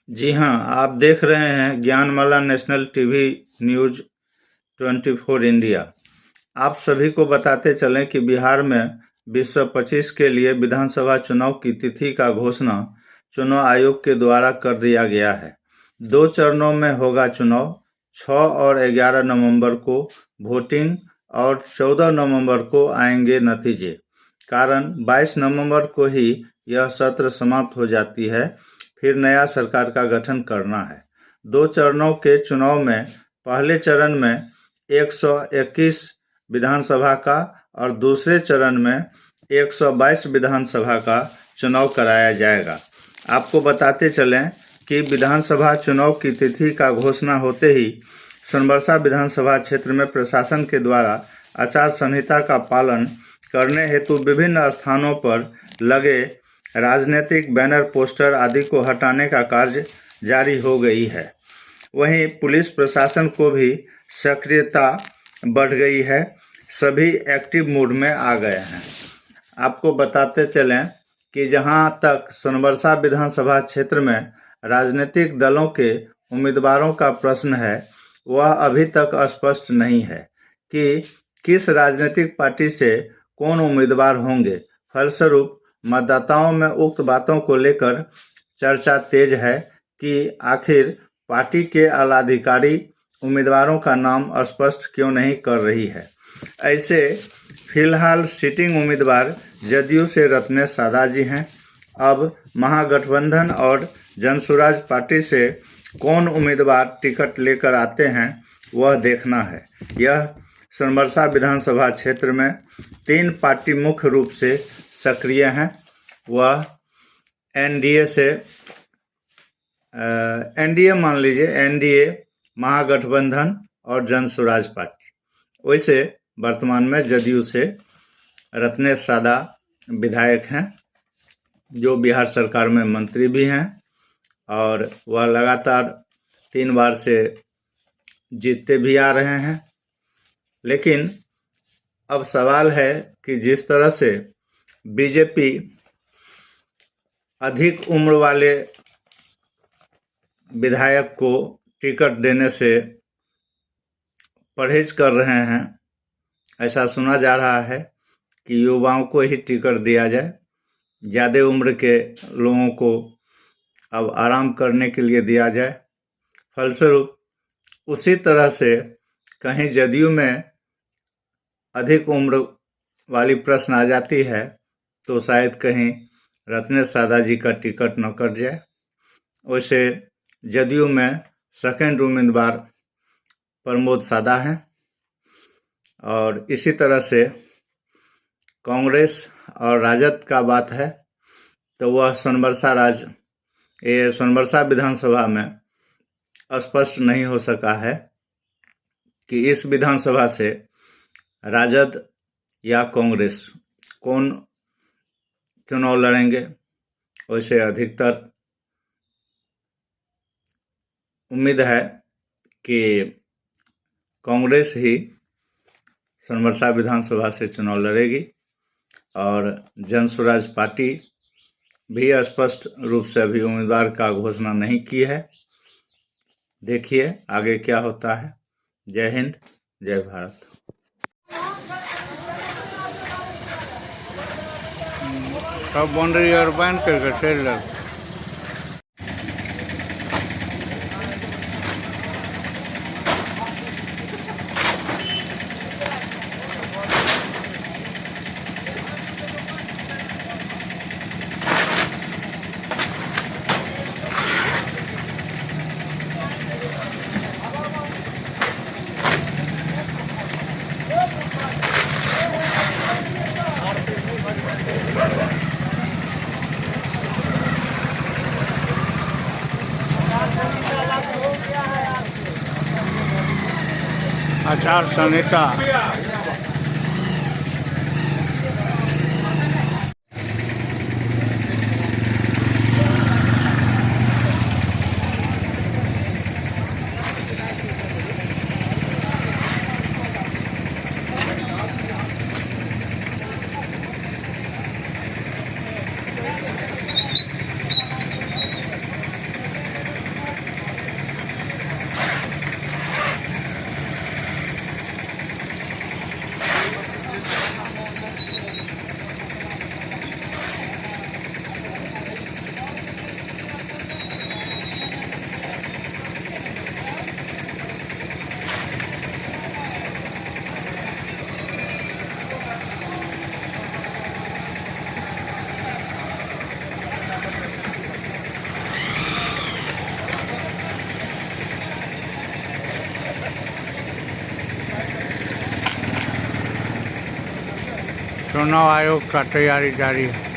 जी हाँ, आप देख रहे हैं ज्ञानमाला नेशनल टीवी न्यूज 24 इंडिया। आप सभी को बताते चलें कि बिहार में 2025 के लिए विधानसभा चुनाव की तिथि का घोषणा चुनाव आयोग के द्वारा कर दिया गया है। 2 चरणों में होगा चुनाव। 6 और 11 नवंबर को वोटिंग और 14 नवंबर को आएंगे नतीजे। कारण 22 नवंबर को ही यह सत्र समाप्त हो जाती है, फिर नया सरकार का गठन करना है। 2 चरणों के चुनाव में पहले चरण में 121 विधानसभा का और दूसरे चरण में 122 विधानसभा का चुनाव कराया जाएगा। आपको बताते चलें कि विधानसभा चुनाव की तिथि का घोषणा होते ही सोनबरसा विधानसभा क्षेत्र में प्रशासन के द्वारा आचार संहिता का पालन करने हेतु विभिन्न स्थानों पर लगे राजनीतिक बैनर, पोस्टर आदि को हटाने का कार्य जारी हो गई है। वहीं पुलिस प्रशासन को भी सक्रियता बढ़ गई है, सभी एक्टिव मोड में आ गए हैं। आपको बताते चलें कि जहां तक सोनबरसा विधानसभा क्षेत्र में राजनीतिक दलों के उम्मीदवारों का प्रश्न है, वह अभी तक स्पष्ट नहीं है कि किस राजनीतिक पार्टी से कौन उम्मीदवार होंगे। फलस्वरूप मतदाताओं में उक्त बातों को लेकर चर्चा तेज है कि आखिर पार्टी के आलाधिकारी उम्मीदवारों का नाम स्पष्ट क्यों नहीं कर रही है। ऐसे फिलहाल सिटिंग उम्मीदवार जदयू से रत्नेश सादा जी हैं। अब महागठबंधन और जनसुराज पार्टी से कौन उम्मीदवार टिकट लेकर आते हैं, वह देखना है। यह सोनबरसा विधानसभा क्षेत्र में 3 पार्टी मुख्य रूप से सक्रिय हैं। वह एनडीए से एनडीए मान लीजिए, एनडीए, महागठबंधन और जनसुराज पार्टी। वैसे वर्तमान में जदयू से रत्नेश सादा विधायक हैं, जो बिहार सरकार में मंत्री भी हैं और वह लगातार 3 बार से जीतते भी आ रहे हैं। लेकिन अब सवाल है कि जिस तरह से बीजेपी अधिक उम्र वाले विधायक को टिकट देने से परहेज कर रहे हैं, ऐसा सुना जा रहा है कि युवाओं को ही टिकट दिया जाए, ज़्यादा उम्र के लोगों को अब आराम करने के लिए दिया जाए। फलस्वरूप उसी तरह से कहीं जदयू में अधिक उम्र वाली प्रश्न आ जाती है तो शायद कहीं रत्नेश सादा जी का टिकट न कट जाए। वैसे जदयू में सेकेंड उम्मीदवार प्रमोद सादा हैं और इसी तरह से कांग्रेस और राजद का बात है तो वह सोनबरसा विधानसभा में स्पष्ट नहीं हो सका है कि इस विधानसभा से राजद या कांग्रेस कौन चुनाव लड़ेंगे। वैसे अधिकतर उम्मीद है कि कांग्रेस ही सोनबरसा विधानसभा से चुनाव लड़ेगी और जनसुराज पार्टी भी स्पष्ट रूप से अभी उम्मीदवार का घोषणा नहीं की है। देखिए आगे क्या होता है। जय हिंद, जय भारत। सब बाउंड्री और बांध करके चल रहा। आचार संहिता चुनाव आयोग का तैयारी जारी है।